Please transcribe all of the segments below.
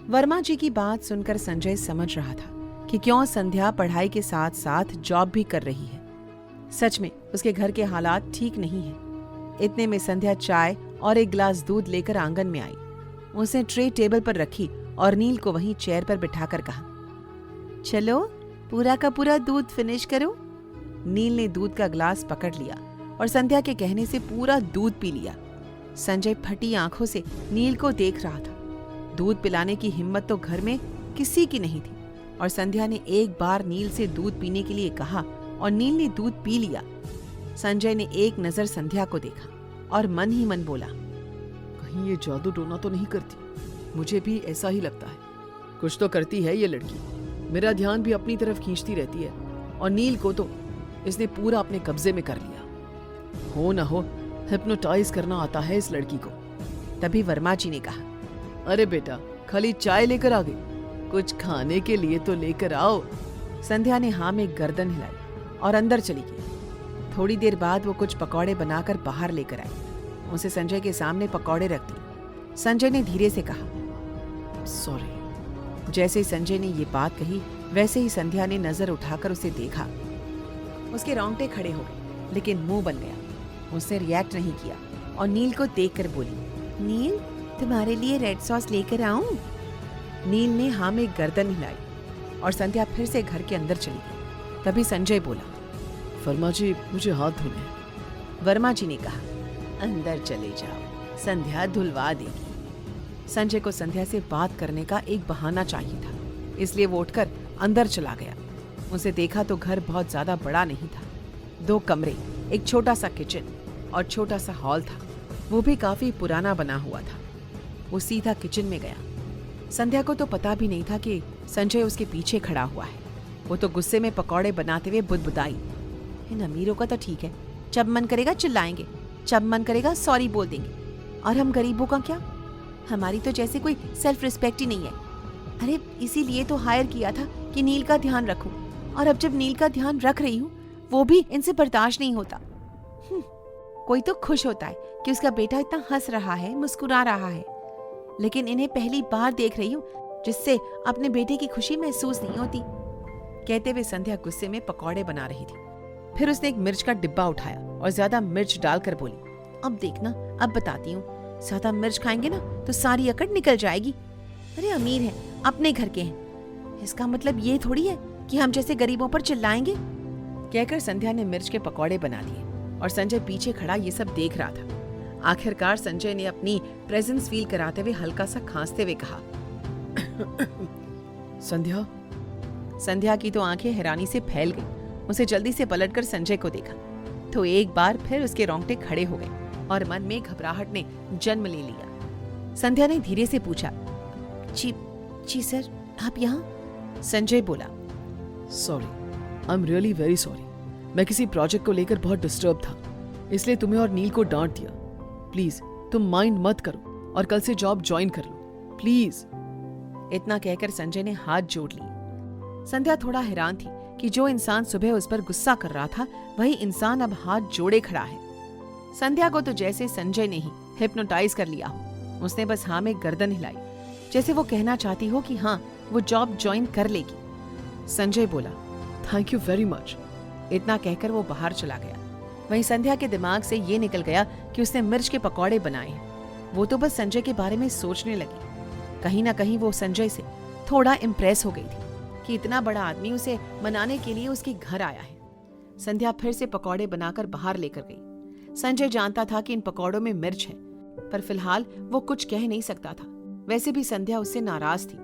वर्मा जी की बात सुनकर संजय समझ रहा था कि क्यों संध्या पढ़ाई के साथ साथ जॉब भी कर रही है। सच में उसके घर के हालात ठीक नहीं है। इतने में संध्या चाय और एक गिलास दूध लेकर आंगन में आई। उसने ट्रे टेबल पर रखी और नील को वहीं चेयर पर बिठाकर कहा, चलो पूरा का पूरा दूध फिनिश करो। नील ने दूध का गिलास पकड़ लिया और संध्या के कहने से पूरा दूध पी लिया। संजय फटी आंखों से नील को देख रहा था। दूध पिलाने की हिम्मत तो घर में किसी की नहीं थी और संध्या ने एक बार नील से दूध पीने के लिए कहा और नील ने दूध पी लिया। संजय ने एक नजर संध्या को देखा और मन ही मन बोला, कहीं ये जादू टोना तो नहीं करती? मुझे भी ऐसा ही लगता है। कुछ तो करती है ये लड़की। मेरा ध्यान भी अपनी तरफ खींचती रहती है और नील को तो इसने पूरा अपने कब्जे में कर लिया। हो न हो हिप्नोटाइज करना आता है इस लड़की को। तभी वर्मा जी ने कहा, अरे बेटा, खाली चाय लेकर आ गई, कुछ खाने के लिए तो लेकर आओ। संध्या ने हाँ में गर्दन हिलाई और अंदर चली गई। थोड़ी देर बाद वो कुछ पकौड़े बनाकर बाहर लेकर आई। उसे संजय के सामने पकौड़े रख दिए। संजय ने धीरे से कहा, सॉरी। जैसे ही संजय ने ये बात कही वैसे ही संध्या ने नजर उठाकर उसे देखा। उसके रोंगटे खड़े हो गए लेकिन मुंह बन गया। उसने रिएक्ट नहीं किया और नील को देखकर बोली, नील तुम्हारे लिए रेड सॉस लेकर आऊं? नील ने हाँ में गर्दन हिलाई और संध्या फिर से घर के अंदर चली गई। तभी संजय बोला, वर्मा जी मुझे हाथ धोने हैं। वर्मा जी ने कहा, अंदर चले जाओ, संध्या धुलवा देगी। संजय को संध्या से बात करने का एक बहाना चाहिए था, इसलिए वो उठकर अंदर चला गया। उसे देखा तो घर बहुत ज्यादा बड़ा नहीं था। 2 कमरे, एक छोटा सा किचन और छोटा सा हॉल था। वो भी काफी पुराना बना हुआ था। वो सीधा किचन में गया। संध्या को तो पता भी नहीं था कि संजय उसके पीछे खड़ा हुआ है। वो तो गुस्से में पकौड़े बनाते हुए बुदबुदाई, इन अमीरों का तो ठीक है, जब मन करेगा चिल्लाएंगे, जब मन करेगा सॉरी बोल देंगे, और हम गरीबों का क्या? हमारी तो जैसे कोई सेल्फ रिस्पेक्ट ही नहीं है। अरे इसीलिए तो हायर किया था कि नील का ध्यान रखूं, और अब जब नील का ध्यान रख रही हूँ वो भी इनसे बर्दाश्त नहीं होता। कोई तो खुश होता है कि उसका बेटा इतना हंस रहा है, मुस्कुरा रहा है, लेकिन इन्हें पहली बार देख रही हूँ जिससे अपने बेटे की खुशी महसूस नहीं होती। कहते हुए संध्या गुस्से में पकौड़े बना रही थी। फिर उसने एक मिर्च का डिब्बा उठाया और ज्यादा मिर्च डालकर बोली, अब देखना, अब बताती हूँ, ज्यादा मिर्च खाएंगे ना तो सारी अकड़ निकल जाएगी। अरे अमीर हैं, अपने घर के हैं, इसका मतलब ये थोड़ी है कि हम जैसे गरीबों पर चिल्लाएंगे। कहकर संध्या ने मिर्च के पकौड़े बना दिए और संजय पीछे खड़ा ये सब देख रहा था। आखिरकार संजय ने अपनी प्रेजेंस फील कराते हुए हल्का सा खांसते हुए कहा, संध्या। संध्या की तो आंखें हैरानी से फैल गई। उसे जल्दी से पलटकर संजय को देखा तो एक बार फिर उसके रोंगटे खड़े हो गए और मन में घबराहट ने जन्म ले लिया। संध्या ने धीरे से पूछा, जी सर, आप यहाँ? संजय बोला, sorry, I am really very sorry. मैं किसी प्रोजेक्ट को लेकर बहुत डिस्टर्ब था, इसलिए तुम्हें और नील को डांट दिया। प्लीज तुम माइंड मत करो और कल से जॉब ज्वाइन कर लो, प्लीज। इतना कहकर संजय ने हाथ जोड़ ली। संध्या थोड़ा हैरान थी कि जो इंसान सुबह उस पर गुस्सा कर रहा था वही इंसान अब हाथ जोड़े खड़ा है। संध्या को तो जैसे संजय ने ही हिप्नोटाइज कर लिया हो। उसने बस हाँ में गर्दन हिलाई, जैसे वो कहना चाहती हो कि हाँ वो जॉब ज्वाइन कर लेगी। संजय बोला, थैंक यू वेरी मच। इतना कहकर वो बाहर चला गया। वहीं संध्या के दिमाग से ये निकल गया कि उसने मिर्च के पकौड़े बनाए हैं। वो तो बस संजय के बारे में सोचने लगी। कहीं ना कहीं वो संजय से थोड़ा इम्प्रेस हो गई थी कि इतना बड़ा आदमी उसे मनाने के लिए उसके घर आया है। संध्या फिर से पकौड़े बनाकर बाहर लेकर गई। संजय जानता था कि इन पकौड़ों में मिर्च है, पर फिलहाल वो कुछ कह नहीं सकता था। वैसे भी संध्या उससे नाराज थी।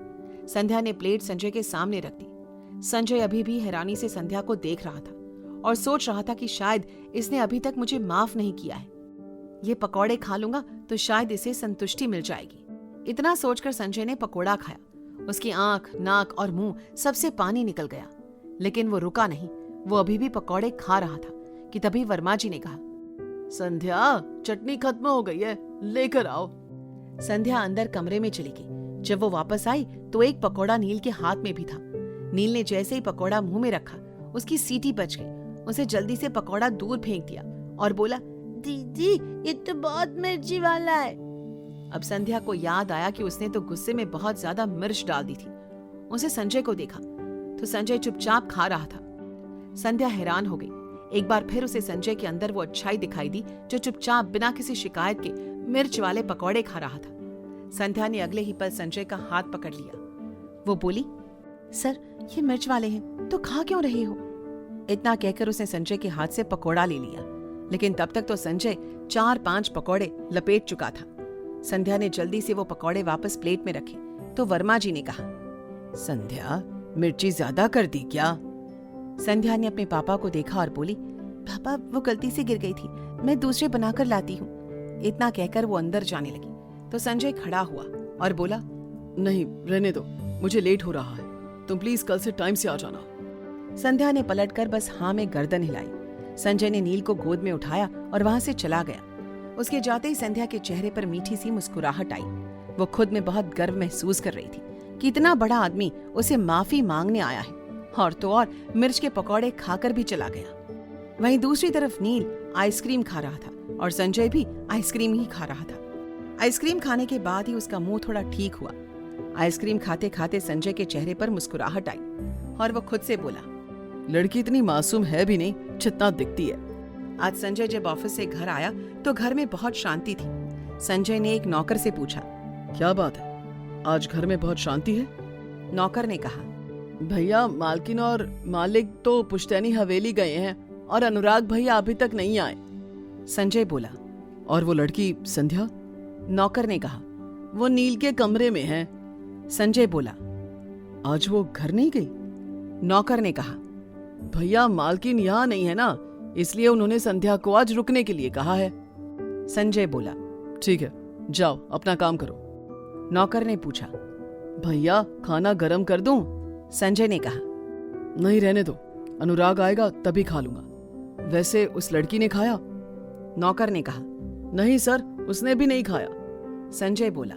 संध्या ने प्लेट संजय के सामने रख दी। संजय अभी भी हैरानी से संध्या को देख रहा था और सोच रहा था कि शायद इसने अभी तक मुझे माफ नहीं किया है। ये पकौड़े खा लूंगा तो शायद इसे संतुष्टि मिल जाएगी। इतना सोचकर संजय ने पकौड़ा खाया। उसकी आंख, नाक और मुंह सबसे पानी निकल गया, लेकिन वो रुका नहीं। वो अभी भी पकौड़े खा रहा था कि तभी वर्मा जी ने कहा, संध्या, चटनी खत्म हो गई है, लेकर आओ। संध्या अंदर कमरे में चली गई। जब वो वापस आई तो एक पकौड़ा नील के हाथ में भी था। नील ने जैसे ही पकौड़ा मुंह में रखा उसकी सीटी बच गई। उसे जल्दी से पकौड़ा दूर फेंक दिया और बोला, दीदी ये तो बहुत मिर्ची वाला है। अब संध्या को याद आया कि उसने तो गुस्से में बहुत ज्यादा मिर्च डाल दी थी। उसे संजय को देखा तो संजय चुपचाप खा रहा था। संध्या हैरान हो गई। एक बार फिर उसे संजय के अंदर वो अच्छाई दिखाई दी जो चुपचाप बिना किसी शिकायत के मिर्च वाले पकौड़े खा रहा था। संध्या ने अगले ही पल संजय का हाथ पकड़ लिया। वो बोली, सर ये मिर्च वाले हैं तो खा क्यों रहे हो? इतना कहकर उसने संजय के हाथ से पकौड़ा ले लिया, लेकिन तब तक तो संजय 4-5 पकौड़े लपेट चुका था। संध्या ने जल्दी से वो पकौड़े वापस प्लेट में रखे तो वर्मा जी ने कहा, संध्या मिर्ची ज्यादा कर दी क्या? संध्या ने अपने पापा को देखा और बोली, पापा वो गलती से गिर गई थी, मैं दूसरे बनाकर लाती हूँ। इतना कहकर वो अंदर जाने लगी तो संजय खड़ा हुआ और बोला, नहीं रहने दो, मुझे लेट हो रहा है, तुम प्लीज कल से टाइम से आ जाना। संध्या ने पलटकर बस हाँ में गर्दन हिलाई। संजय ने नील को गोद में उठाया और वहां से चला गया। उसके जाते ही संध्या के चेहरे पर मीठी सी मुस्कुराहट आई। वो खुद में बहुत गर्व महसूस कर रही थी कि इतना बड़ा आदमी उसे माफी मांगने आया है, और तो और मिर्च के पकौड़े खाकर भी चला गया। वहीं दूसरी तरफ नील आइसक्रीम खा रहा था और संजय भी आइसक्रीम ही खा रहा था। आइसक्रीम खाने के बाद ही उसका मुंह थोड़ा ठीक हुआ। आइसक्रीम खाते खाते संजय के चेहरे पर मुस्कुराहट आई और वो खुद से बोला, लड़की इतनी मासूम है भी नहीं जितना दिखती है। आज संजय जब ऑफिस से घर आया तो घर में बहुत शांति थी। संजय ने एक नौकर से पूछा, क्या बात है, आज घर में बहुत शांति है? नौकर ने कहा, भैया मालकिन और मालिक तो पुश्तैनी हवेली गए हैं और अनुराग भैया अभी तक नहीं आए। संजय बोला, और वो लड़की संध्या? नौकर ने कहा, वो नील के कमरे में है। संजय बोला, आज वो घर नहीं गई? नौकर ने कहा, भैया मालकिन यहाँ नहीं है ना, इसलिए उन्होंने संध्या को आज रुकने के लिए कहा है। संजय बोला, ठीक है जाओ अपना काम करो। नौकर ने पूछा, भैया खाना गरम कर दूं? संजय ने कहा, नहीं रहने दो, अनुराग आएगा तभी खा लूंगा। वैसे उस लड़की ने खाया? नौकर ने कहा, नहीं सर, उसने भी नहीं खाया। संजय बोला,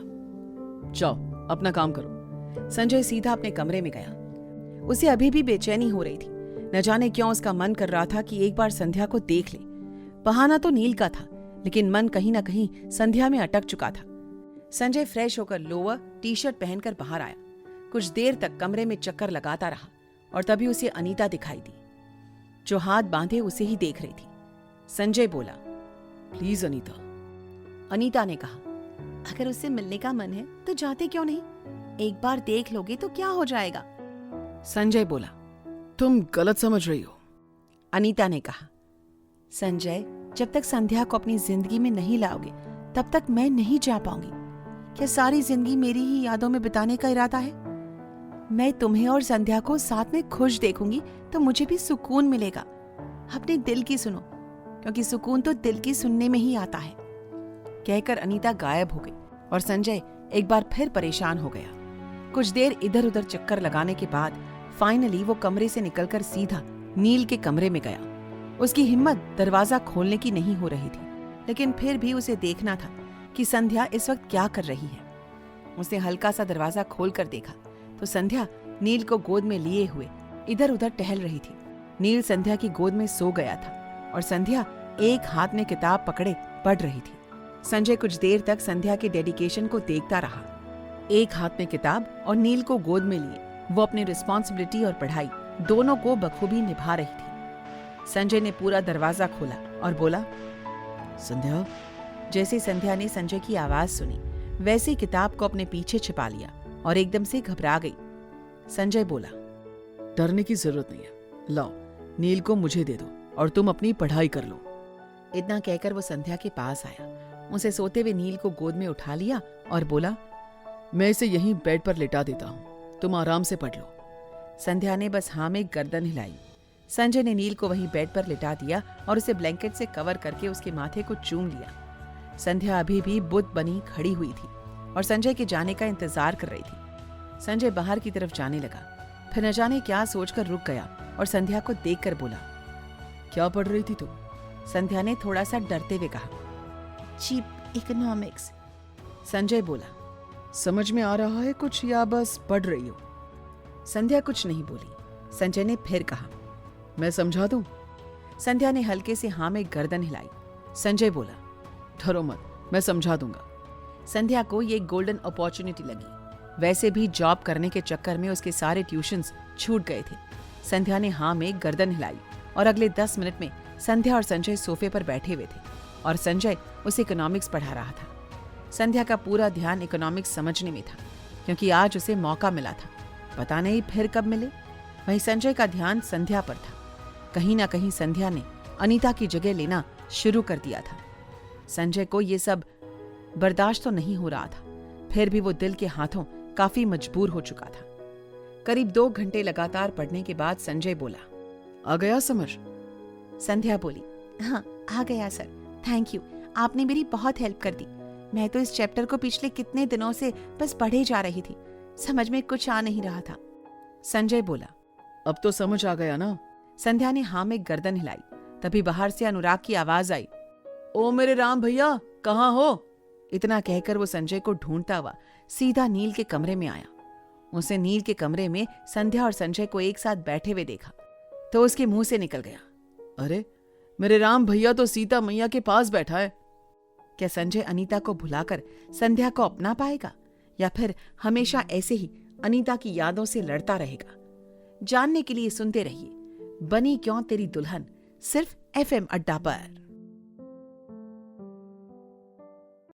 जाओ अपना काम करो। संजय सीधा अपने कमरे में गया। उसे अभी भी बेचैनी हो रही थी। न जाने क्यों उसका मन कर रहा था कि एक बार संध्या को देख ले। बहाना तो नील का था, लेकिन मन कहीं न कहीं संध्या में अटक चुका था। संजय फ्रेश होकर लोअर टी-शर्ट पहनकर बाहर आया। कुछ देर तक कमरे में चक्कर लगाता रहा और तभी उसे अनीता दिखाई दी, जो हाथ बांधे उसे ही देख रही थी। संजय बोला, प्लीज अनीता। अनीता ने कहा, अगर उससे मिलने का मन है तो जाते क्यों नहीं? एक बार देख लोगे तो क्या हो जाएगा? संजय बोला, तुम गलत समझ रही हो। अनीता ने कहा, संजय जब तक संध्या को अपनी जिंदगी में नहीं लाओगे तब तक मैं नहीं जा पाऊंगी। क्या सारी जिंदगी मेरी ही यादों में बिताने का इरादा है? मैं तुम्हें और संध्या को साथ में खुश देखूंगी तो मुझे भी सुकून मिलेगा। अपने दिल की सुनो, क्योंकि सुकून तो दिल की सुनने में ही आता है। कहकर अनीता गायब हो गई और संजय एक बार फिर परेशान हो गया। कुछ देर इधर उधर चक्कर लगाने के बाद फाइनली वो कमरे से निकलकर सीधा नील के कमरे में गया। उसकी हिम्मत दरवाजा खोलने की नहीं हो रही थी, लेकिन फिर भी उसे देखना था कि संध्या इस वक्त क्या कर रही है। उसने हल्का सा दरवाजा खोलकर देखा तो संध्या नील को गोद में लिए हुए इधर उधर टहल रही थी। नील संध्या की गोद में सो गया था और संध्या एक हाथ में किताब पकड़े पढ़ रही थी। संजय कुछ देर तक संध्या के डेडिकेशन को देखता रहा। एक हाथ में किताब और नील को गोद में लिए वो अपनी रिस्पॉन्सिबिलिटी और पढ़ाई दोनों को बखूबी निभा रही थी। संजय ने पूरा दरवाजा खोला और बोला, संध्या। जैसे संध्या ने संजय की आवाज सुनी वैसे ही किताब को अपने पीछे छिपा लिया और एकदम से घबरा गई। संजय बोला, डरने की जरूरत नहीं है, लाओ नील को मुझे दे दो और तुम अपनी पढ़ाई कर लो। इतना कहकर वो संध्या के पास आया, उसे सोते हुए नील को गोद में उठा लिया और बोला, मैं इसे यहीं बेड पर लेटा देता हूँ, तुम आराम से पढ़ लो। संध्या ने बस हाँ में गर्दन हिलाई। संजय ने नील को वहीं बेड पर लिटा दिया और उसे ब्लैंकेट से कवर करके उसके माथे को चूम लिया। संध्या अभी भी बुत बनी खड़ी हुई थी और संजय के जाने का इंतजार कर रही थी। संजय बाहर की तरफ जाने लगा, फिर न जाने क्या सोचकर रुक गया और संध्या को देखकर बोला, क्या पढ़ रही थी तुम? संध्या ने थोड़ा सा डरते हुए कहा, चीप इकोनॉमिक्स। संजय बोला, समझ में आ रहा है कुछ या बस पढ़ रही हो? संध्या कुछ नहीं बोली। संजय ने फिर कहा, मैं समझा दूं? संध्या ने हल्के से हाँ में गर्दन हिलाई। संजय बोला, डरो मत, मैं समझा दूंगा। संध्या को ये गोल्डन अपॉर्चुनिटी लगी। वैसे भी जॉब करने के चक्कर में उसके सारे ट्यूशंस छूट गए थे। संध्या ने हाँ में गर्दन हिलाई और अगले 10 मिनट में संध्या और संजय सोफे पर बैठे हुए थे और संजय उसे इकोनॉमिक्स पढ़ा रहा था। संध्या का पूरा ध्यान इकोनॉमिक्स समझने में था, क्योंकि आज उसे मौका मिला था। पता नहीं फिर कब मिले। वहीं संजय का ध्यान संध्या पर था। कहीं ना कहीं संध्या ने अनीता की जगह लेना शुरू कर दिया था। संजय को ये सब बर्दाश्त तो नहीं हो रहा था, फिर भी वो दिल के हाथों काफी मजबूर हो चुका था। करीब 2 घंटे लगातार पढ़ने के बाद संजय बोला, आ गया समझ? संध्या बोली, हाँ आ गया सर, थैंक यू, आपने मेरी बहुत हेल्प कर दी। मैं तो इस चैप्टर को पिछले कितने दिनों से बस पढ़े जा रही थी, समझ में कुछ आ नहीं रहा था। संजय बोला, अब तो समझ आ गया ना? संध्या ने हाँ में गर्दन हिलाई। तभी बाहर से अनुराग की आवाज आई, ओ मेरे राम भैया, कहाँ हो? इतना कहकर वो संजय को ढूंढता हुआ सीधा नील के कमरे में आया। उसे नील के कमरे में संध्या और संजय को एक साथ बैठे हुए देखा तो उसके मुंह से निकल गया, अरे मेरे राम भैया तो सीता मैया के पास बैठा है। क्या संजय अनीता को भुलाकर संध्या को अपना पाएगा या फिर हमेशा ऐसे ही अनीता की यादों से लड़ता रहेगा? जानने के लिए सुनते रहिए बनी क्यों तेरी दुल्हन, सिर्फ FM अड्डा पर।